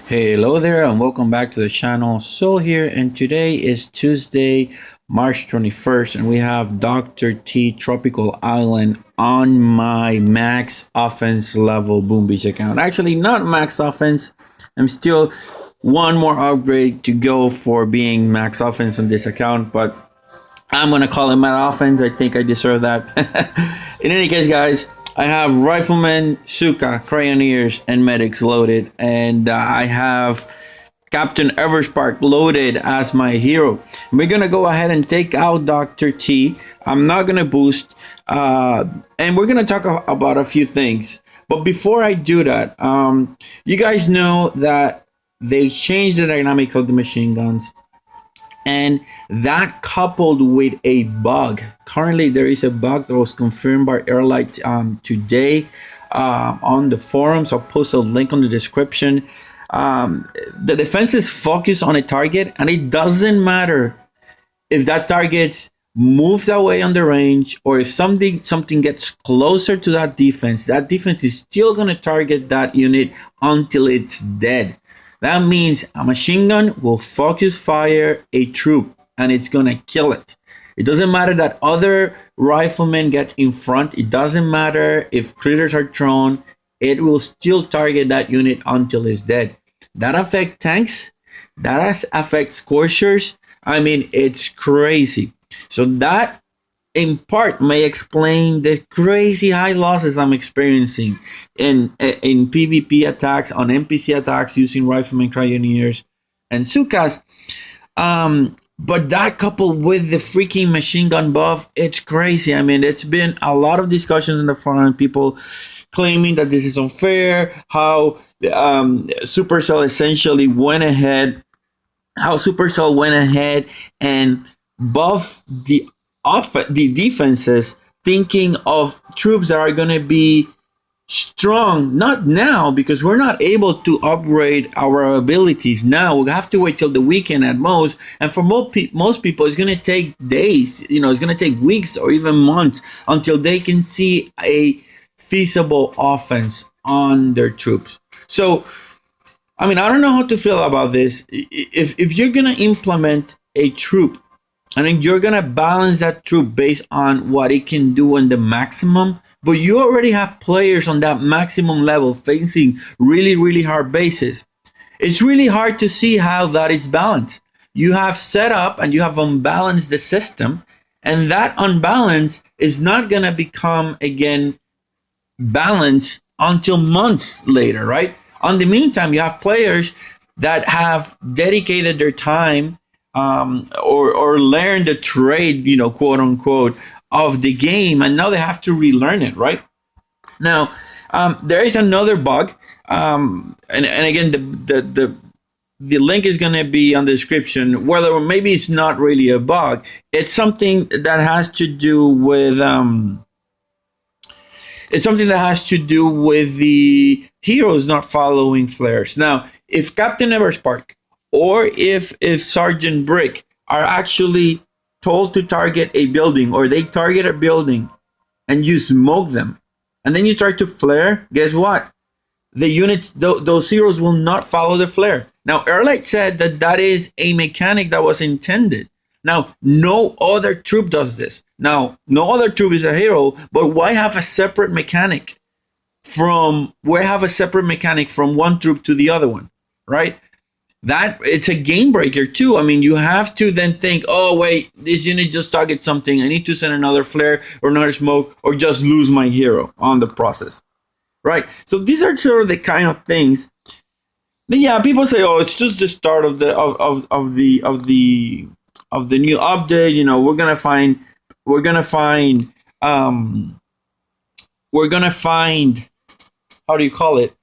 Hello there and welcome back to the channel. Soul here, and today is Tuesday, March 21st, and we have Dr. T Tropical Island on my max offense level Boom Beach account. Actually, not max offense. I'm still one more upgrade to go for being max offense on this account, but I'm gonna call it my offense. I think I deserve that. In any case, guys, I have Rifleman, Suka, Crayoniers, and Medics loaded, and I have Captain Everspark loaded as my hero. We're gonna go ahead and take out Dr. T. I'm not gonna boost, and we're gonna talk about a few things. But before I do that, you guys know that they changed the dynamics of the machine guns, and that coupled with a bug. Currently there is a bug that was confirmed by Airlight today on the forums. I'll post a link on the description. The defense is focused on a target, and it doesn't matter if that target moves away on the range, or if something gets closer to that defense is still going to target that unit until it's dead. That means a machine gun will focus fire a troop and it's gonna kill it. It doesn't matter that other riflemen get in front. It doesn't matter if critters are thrown. It will still target that unit until it's dead. That affects tanks. That affects scorchers. I mean, it's crazy. So that in part may explain the crazy high losses I'm experiencing in PvP attacks, on NPC attacks using Rifleman, Crayoniers, and Sukas. But that coupled with the freaking machine gun buff, it's crazy. I mean, it's been a lot of discussions in the forum, people claiming that this is unfair, how Supercell essentially went ahead, and buffed the defenses, thinking of troops that are going to be strong, not now, because we're not able to upgrade our abilities now. We have to wait till the weekend at most, and for most people it's going to take days, it's going to take weeks or even months until they can see a feasible offense on their troops. So I mean, I don't know how to feel about this. If you're going to implement a troop, and then you're going to balance that troop based on what it can do in the maximum, but you already have players on that maximum level facing really, really hard bases. It's really hard to see how that is balanced. You have set up and you have unbalanced the system, and that unbalance is not going to become, again, balanced until months later, right? On the meantime, you have players that have dedicated their time or learn the trade, quote unquote, of the game, and now they have to relearn it, right? Now, there is another bug, and again, the link is going to be on the description. Whether maybe it's not really a bug, it's something that has to do with the heroes not following flares. Now, if Captain Everspark or if Sergeant Brick are actually told to target a building, or they target a building and you smoke them, and then you try to flare, guess what? The units, those heroes will not follow the flare. Now, Airlight said that is a mechanic that was intended. Now, no other troop does this. Now, no other troop is a hero, but why have a separate mechanic from one troop to the other one, right? That it's a game breaker too. I mean, you have to then think, oh wait, this unit just targets something. I need to send another flare or another smoke, or just lose my hero on the process, right? So these are sort of the kind of things that, yeah, people say, oh, it's just the start of the new update. We're gonna find how do you call it?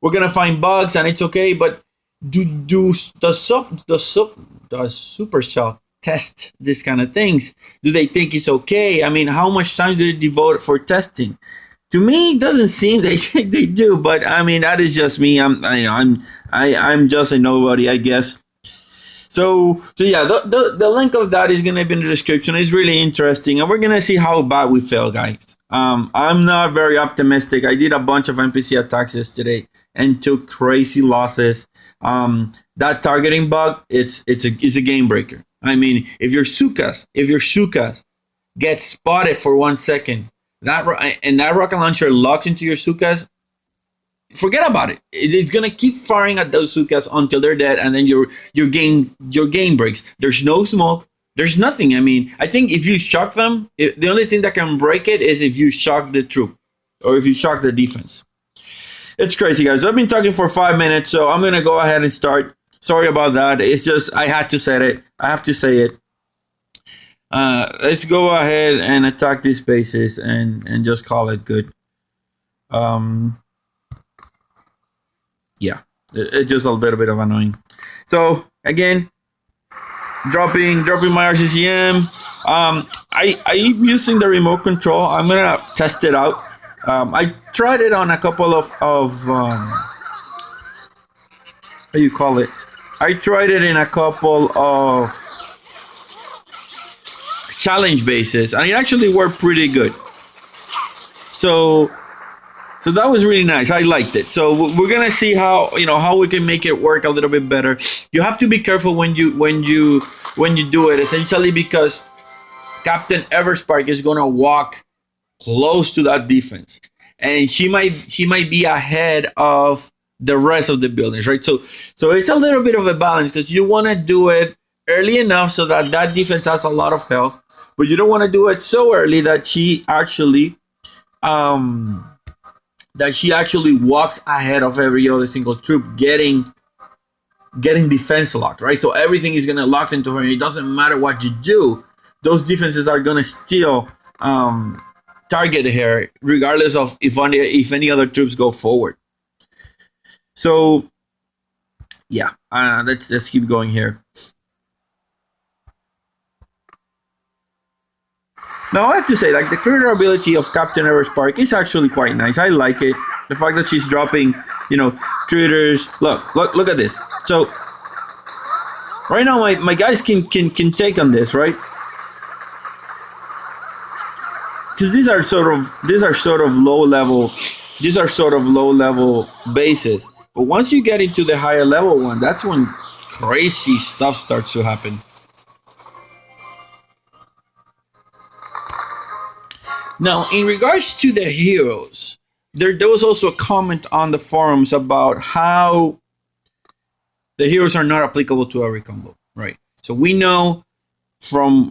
We're gonna find bugs, and it's okay, but does Supercell test this kind of things? Do they think it's okay? I mean, how much time do they devote for testing? To me, it doesn't seem they do, but I mean, that is just me. I'm just a nobody, I guess. So yeah, the link of that is gonna be in the description. It's really interesting, and we're gonna see how bad we fail, guys. I'm not very optimistic. I did a bunch of NPC attacks yesterday, and took crazy losses. That targeting bug, it's a game breaker. I mean, if your Sukas get spotted for 1 second, that rocket launcher locks into your Sukas, forget about it. It's gonna keep firing at those Sukas until they're dead, and then your game breaks. There's no smoke. There's nothing. I mean, I think if you shock them, the only thing that can break it is if you shock the troop or if you shock the defense. It's crazy, guys. I've been talking for 5 minutes, so I'm gonna go ahead and start. Sorry about that. It's just I had to say it. I have to say it. Let's go ahead and attack these bases and just call it good. Yeah, it's just a little bit of annoying. So again, dropping my RZCM. I'm using the remote control. I'm gonna test it out. I tried it on a couple of how do you call it? I tried it in a couple of challenge bases, and it actually worked pretty good. So that was really nice. I liked it. So we're gonna see how we can make it work a little bit better. You have to be careful when you do it, essentially because Captain Everspark is gonna walk close to that defense, and she might be ahead of the rest of the buildings, right? So it's a little bit of a balance because you want to do it early enough so that defense has a lot of health, but you don't want to do it so early that she actually walks ahead of every other single troop, getting defense locked, right? So everything is gonna lock into her, and it doesn't matter what you do; those defenses are gonna still target her, regardless of if any other troops go forward. So yeah, let's keep going here. Now I have to say, like, the critter ability of Captain Everspark is actually quite nice. I like it. The fact that she's dropping, critters. Look at this. So right now my guys can take on this, right? Because these are sort of low level bases. But once you get into the higher level one, that's when crazy stuff starts to happen. Now, in regards to the heroes, there was also a comment on the forums about how the heroes are not applicable to every combo, right? So we know from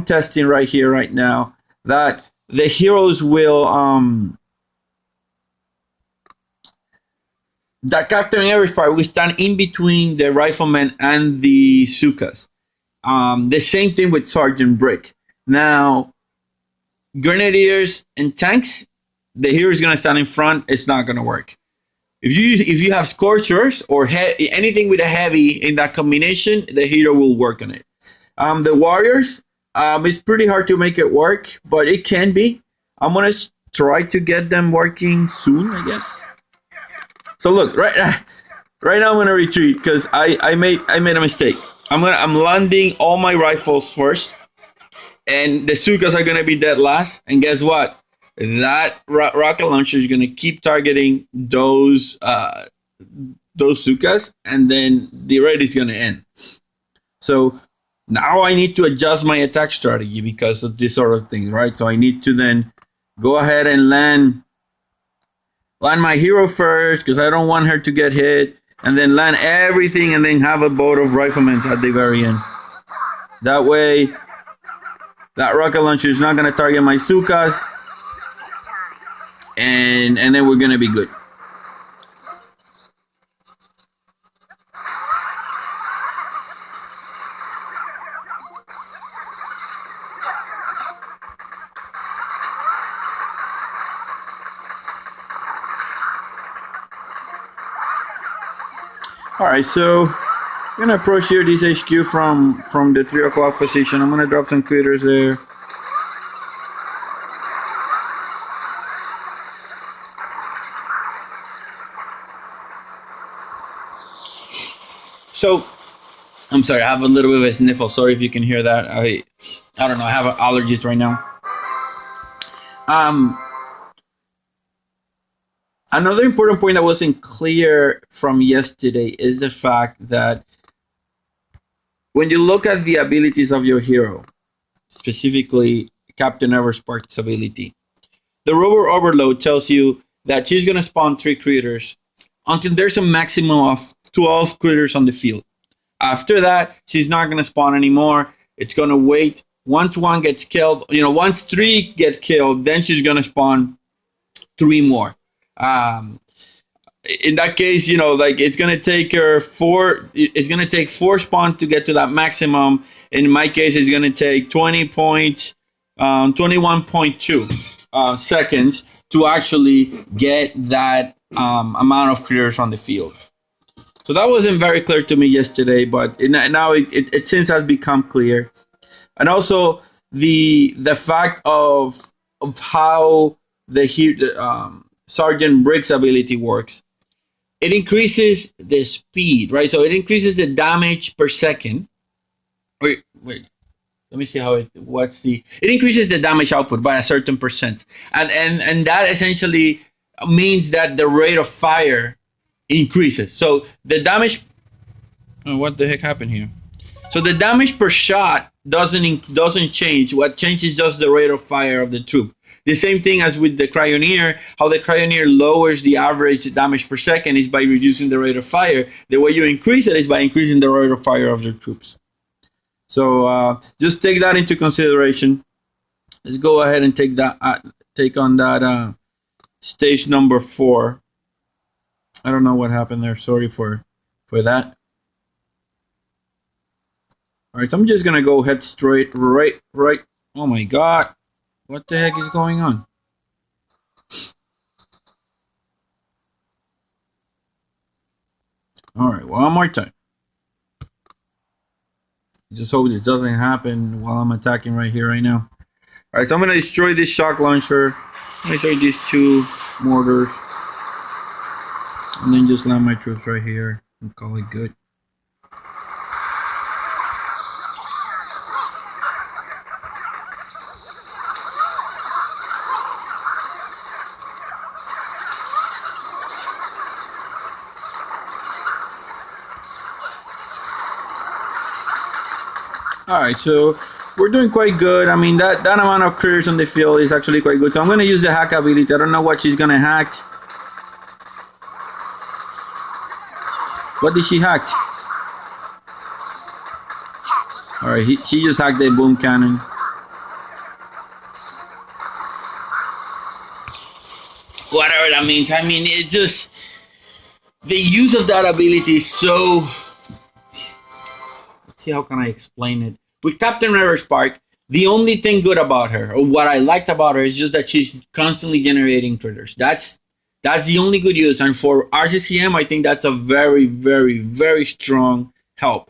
testing right here, right now, that the heroes will that Captain Everspark will stand in between the riflemen and the Sukas. The same thing with Sergeant Brick. Now, Grenadiers and tanks, the hero is gonna stand in front. It's not gonna work. If you have Scorchers or anything with a heavy in that combination, the hero will work on it. The Warriors, it's pretty hard to make it work, but it can be. I'm gonna try to get them working soon, I guess. So look, right now I'm gonna retreat because I made a mistake. I'm landing all my rifles first, and the Sukas are gonna be dead last. And guess what? That rocket launcher is gonna keep targeting those Sukas, and then the raid is gonna end. So now I need to adjust my attack strategy because of this sort of thing, right? So I need to then go ahead and land my hero first because I don't want her to get hit, and then land everything, and then have a boat of riflemen at the very end. That way, that rocket launcher is not going to target my Sukas, and then we're going to be good. Alright, so I'm going to approach here this HQ from the 3 o'clock position. I'm going to drop some critters there. So, I'm sorry, I have a little bit of a sniffle. Sorry if you can hear that. I don't know, I have allergies right now. Another important point that wasn't clear from yesterday is the fact that when you look at the abilities of your hero, specifically Captain Everspark's ability, the Rover Overload tells you that she's going to spawn 3 critters until there's a maximum of 12 critters on the field. After that, she's not going to spawn anymore. It's going to wait. Once one gets killed, once 3 get killed, then she's going to spawn 3 more. In that case, like it's going to take her 4. It's going to take 4 spawns to get to that maximum. In my case, it's going to take 21.2 seconds to actually get that amount of critters on the field. So that wasn't very clear to me yesterday, but now it since has become clear. And also the fact of how the Sergeant Brick's ability works. It increases the speed, right? So it increases the damage per second. Wait. Let me see it increases the damage output by a certain percent. And that essentially means that the rate of fire increases. So the damage, what the heck happened here? So the damage per shot doesn't change. What changes is just the rate of fire of the troop. The same thing as with the Cryoneer, how the Cryoneer lowers the average damage per second is by reducing the rate of fire. The way you increase it is by increasing the rate of fire of your troops. So just take that into consideration. Let's go ahead and take on that stage number 4. I don't know what happened there. Sorry for that. All right, so I'm just gonna go head straight right. Oh my God, what the heck is going on? All right, one more time. Just hope this doesn't happen while I'm attacking right here, right now. All right, so I'm gonna destroy this shock launcher. I'm gonna destroy these 2 mortars, and then just land my troops right here and call it good. All right, so we're doing quite good. I mean, that amount of critters on the field is actually quite good. So I'm going to use the hack ability. I don't know what she's going to hack. What did she hack? All right, she just hacked a boom cannon. Whatever that means. I mean, it just... The use of that ability is so... Let's see, how can I explain it? With Captain Everspark, the only thing good about her, or what I liked about her, is just that she's constantly generating critters. That's the only good use. And for RZCM, I think that's a very, very, very strong help.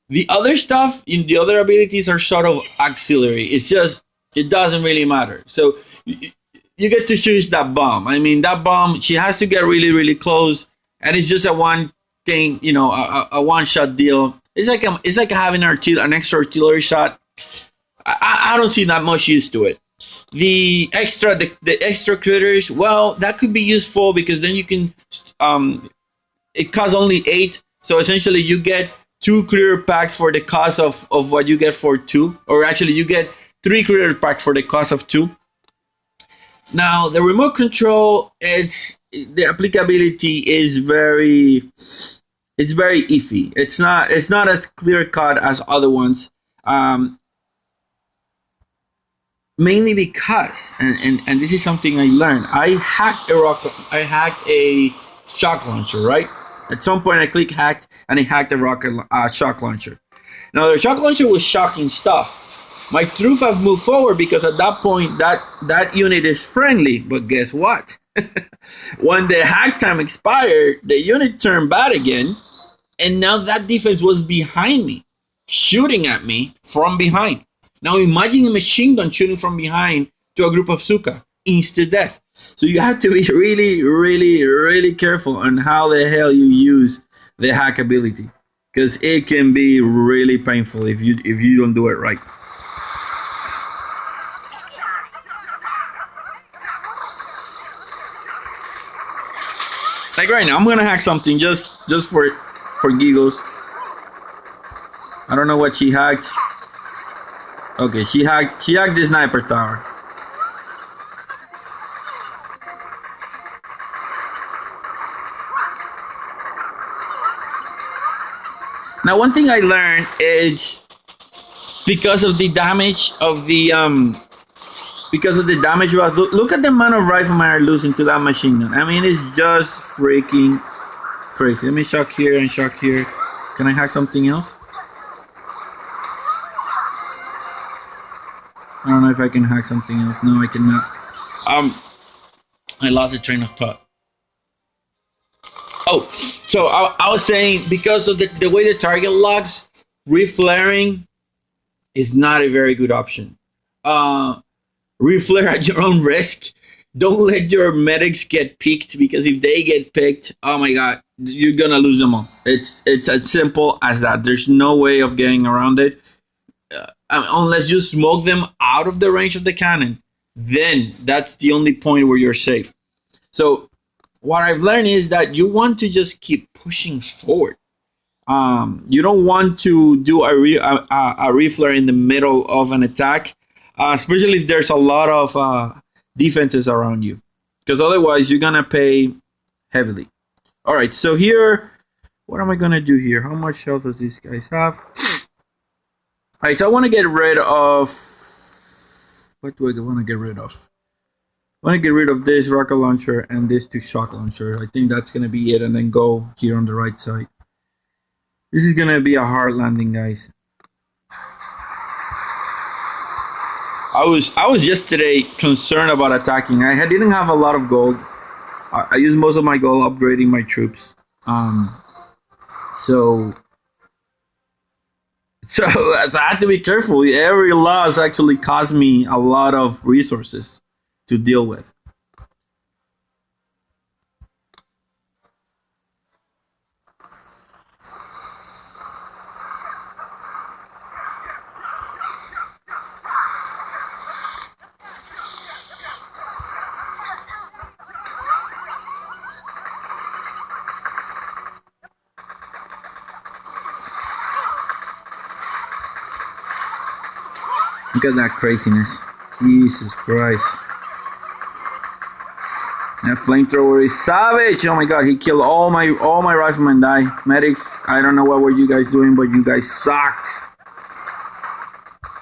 The other stuff, the other abilities are sort of auxiliary. It's just, it doesn't really matter. So you get to choose that bomb. I mean, that bomb, she has to get really, really close. And it's just a one thing, a one-shot deal. It's like having an extra artillery shot. I don't see that much use to it. The extra critters, well, that could be useful because then you can. It costs only 8, so essentially you get 2 critter packs for the cost of what you get for 2, or actually you get 3 critter packs for the cost of 2. Now the remote control, the applicability is very. It's very iffy. It's not as clear cut as other ones. Mainly because, and this is something I learned. I hacked a shock launcher, right? At some point, I click hacked, and I hacked a shock launcher. Now the shock launcher was shocking stuff. My troops have moved forward because at that point, that unit is friendly. But guess what? When the hack time expired, the unit turned bad again. And now that defense was behind me, shooting at me from behind. Now imagine a machine gun shooting from behind to a group of Suka. Instant death. So you have to be really, really, really careful on how the hell you use the hack ability. Because it can be really painful if you don't do it right. Like right now, I'm gonna hack something just for giggles. I don't know what she hacked. Okay, she hacked the sniper tower. Now, one thing I learned is because of the damage of the look at the amount of riflemen are losing to that machine gun. I mean, it's just freaking crazy. Let me shock here and shock here. Can I hack something else? I don't know if I can hack something else. No, I cannot. I lost the train of thought. Oh, so I was saying because of the way the target locks, reflaring is not a very good option. Reflare at your own risk. Don't let your medics get picked, because if they get picked, oh my god, you're gonna lose them all. It's as simple as that. There's no way of getting around it. Unless you smoke them out of the range of the cannon, then that's the only point where you're safe. So what I've learned is that you want to just keep pushing forward. You don't want to do a reflare in the middle of an attack, especially if there's a lot of defenses around you, because otherwise you're gonna pay heavily. All right, so here, what am I gonna do here? How much health does these guys have? All right, so I want to get rid of. What do I want to get rid of? I want to get rid of this rocket launcher and this two shock launcher. I think that's gonna be it, and then go here on the right side. This is gonna be a hard landing, guys. I was yesterday concerned about attacking. I didn't have a lot of gold. I used most of my gold upgrading my troops. So I had to be careful. Every loss actually cost me a lot of resources to deal with. Look at that craziness. Jesus Christ. That flamethrower is savage. Oh my god, he killed all my riflemen die. Medics, I don't know what were you guys doing, but you guys sucked.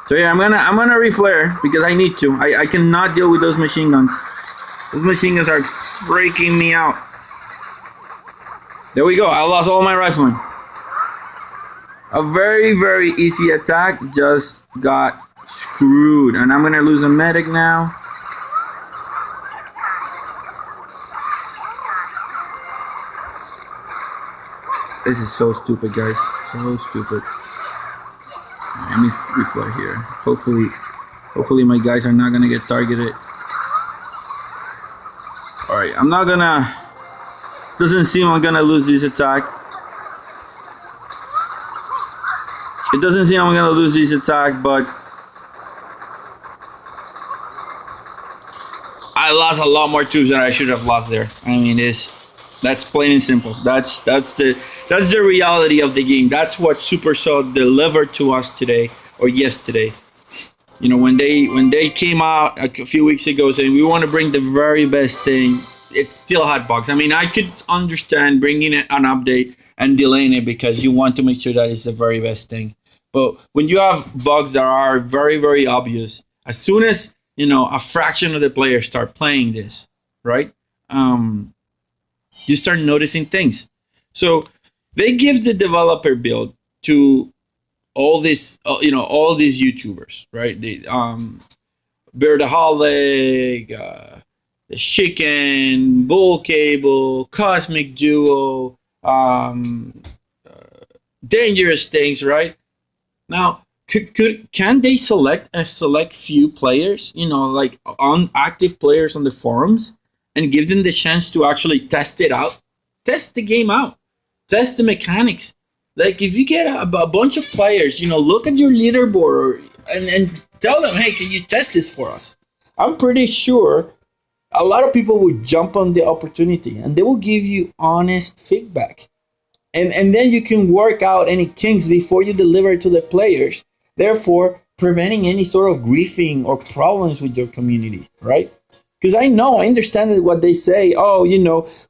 So yeah, I'm gonna reflare because I need to. I cannot deal with those machine guns. Those machine guns are freaking me out. There we go. I lost all my riflemen. A very, very easy attack just got screwed, and I'm gonna lose a medic now. This is so stupid, guys. So stupid. Let me reflare here. Hopefully my guys are not gonna get targeted. Alright, I'm not gonna. Doesn't seem I'm gonna lose this attack. It doesn't seem I'm gonna lose this attack, but I lost a lot more troops than I should have lost there. I mean, that's plain and simple. That's the reality of the game. That's what Supercell delivered to us today or yesterday. You know, when they came out a few weeks ago saying we want to bring the very best thing, it still had bugs. I mean, I could understand bringing it an update and delaying it because you want to make sure that it's the very best thing. But when you have bugs that are very, very obvious, as soon as a fraction of the players start playing this, right? You start noticing things. So they give the developer build to all these YouTubers, right? The Beardaholic, the Chicken, Bull Cable, Cosmic Duo, Dangerous Things, right? Now, can they select a select few players, like unactive players on the forums, and give them the chance to actually test it out, test the game out, test the mechanics? Like if you get a bunch of players, look at your leaderboard and tell them, hey, can you test this for us? I'm pretty sure a lot of people will jump on the opportunity and they will give you honest feedback. And then you can work out any kinks before you deliver it to the players, therefore preventing any sort of griefing or problems with your community, right? Because I understand that what they say. Oh,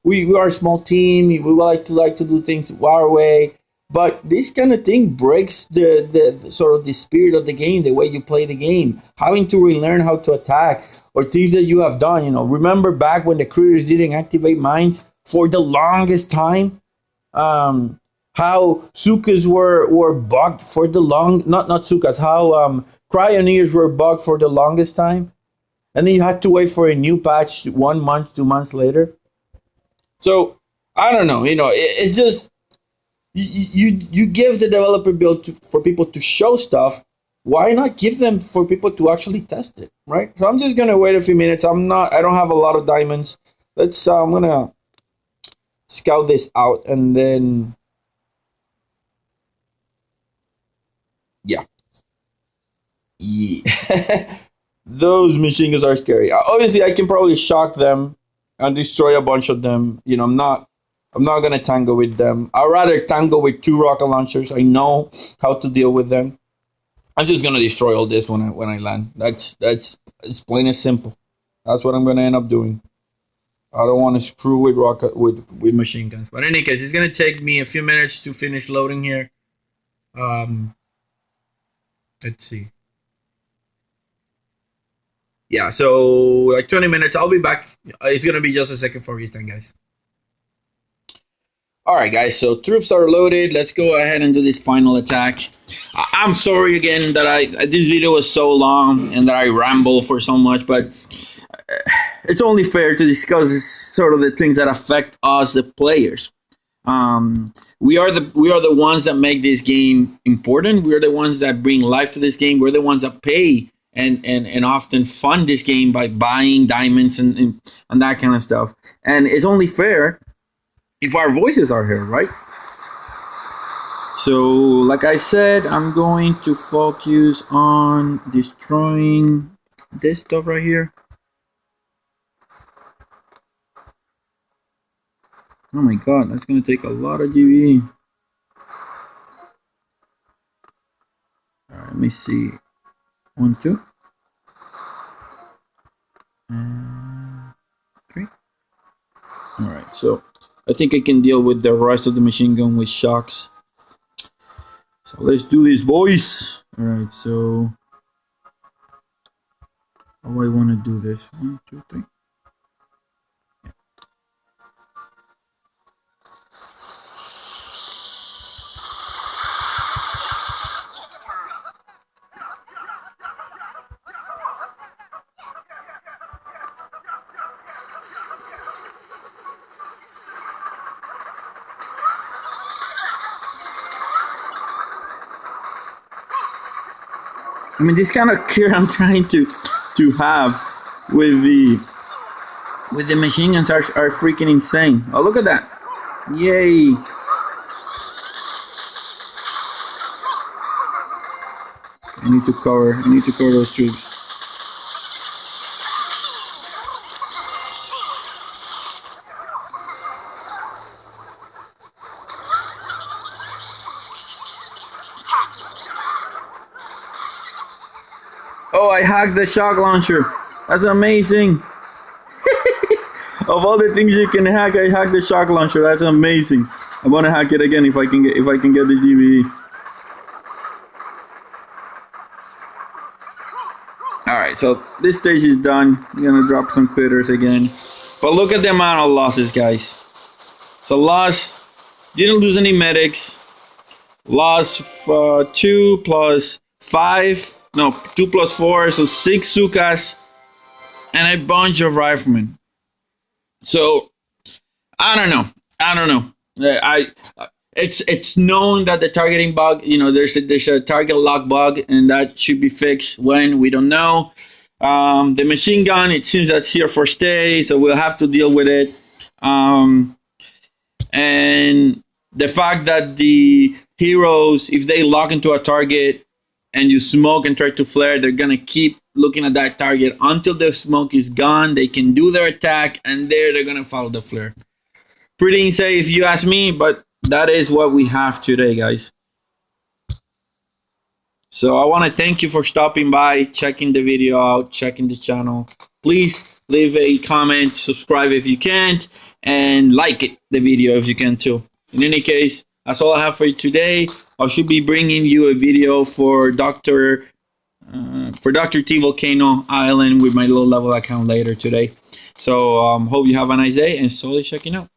we are a small team. We like to do things our way. But this kind of thing breaks the sort of the spirit of the game, the way you play the game. Having to relearn how to attack or things that you have done. Remember back when the critters didn't activate mines for the longest time. How sukas were bugged for the long not sukas, how cryoneers were bugged for the longest time, and then you had to wait for a new patch 1 month, 2 months later. So I don't know, it's just you give the developer build for people to show stuff. Why not give them for people to actually test it, right? So I'm just gonna wait a few minutes. I don't have a lot of diamonds. I'm gonna scout this out, and then yeah. Those machine guns are scary. Obviously I can probably shock them and destroy a bunch of them. I'm not gonna tango with them. I'd rather tango with 2 rocket launchers. I know how to deal with them. I'm just gonna destroy all this when I land. That's it's plain and simple. That's what I'm gonna end up doing. I don't want to screw with with machine guns. But in any case, it's gonna take me a few minutes to finish loading here. Um, let's see. Yeah, so like 20 minutes. I'll be back. It's gonna be just a second for you, then, guys. All right, guys. So troops are loaded. Let's go ahead and do this final attack. I'm sorry again that this video was so long and that I ramble for so much, but it's only fair to discuss sort of the things that affect us, the players. We are the ones that make this game important. We are the ones that bring life to this game. We're the ones that pay and often fund this game by buying diamonds and that kind of stuff. And it's only fair if our voices are heard, right? So, like I said, I'm going to focus on destroying this stuff right here. Oh my god, that's going to take a lot of GV. Alright, let me see. 1, 2. And 3. Alright, so I think I can deal with the rest of the machine gun with shocks. So let's do this, boys. Alright, so how do I want to do this? 1, 2, 3. I mean, this kind of care I'm trying to have with the machine guns are freaking insane. Oh, look at that! Yay! I need to cover those troops. Oh, I hacked the shock launcher. That's amazing. Of all the things you can hack, I hacked the shock launcher. That's amazing. I want to hack it again if I can get the GBE. All right, so this stage is done. I'm gonna drop some critters again, but look at the amount of losses, guys. So loss, didn't lose any medics. Lost 2 plus 5. No, 2 plus 4, so 6 sukas and a bunch of riflemen. So I don't know. It's known that the targeting bug, there's a target lock bug, and that should be fixed. When, we don't know. The machine gun, it seems that's here for stay, so we'll have to deal with it. And the fact that the heroes, if they lock into a target and you smoke and try to flare, they're gonna keep looking at that target until the smoke is gone. They can do their attack, and there they're gonna follow the flare. Pretty insane if you ask me, but that is what we have today, guys. So I want to thank you for stopping by, checking the video out, checking the channel. Please leave a comment, subscribe if you can't, and like the video if you can too. In any case, that's all I have for you today. I should be bringing you a video for Dr. T Volcano Island with my low level account later today. So hope you have a nice day and slowly checking out.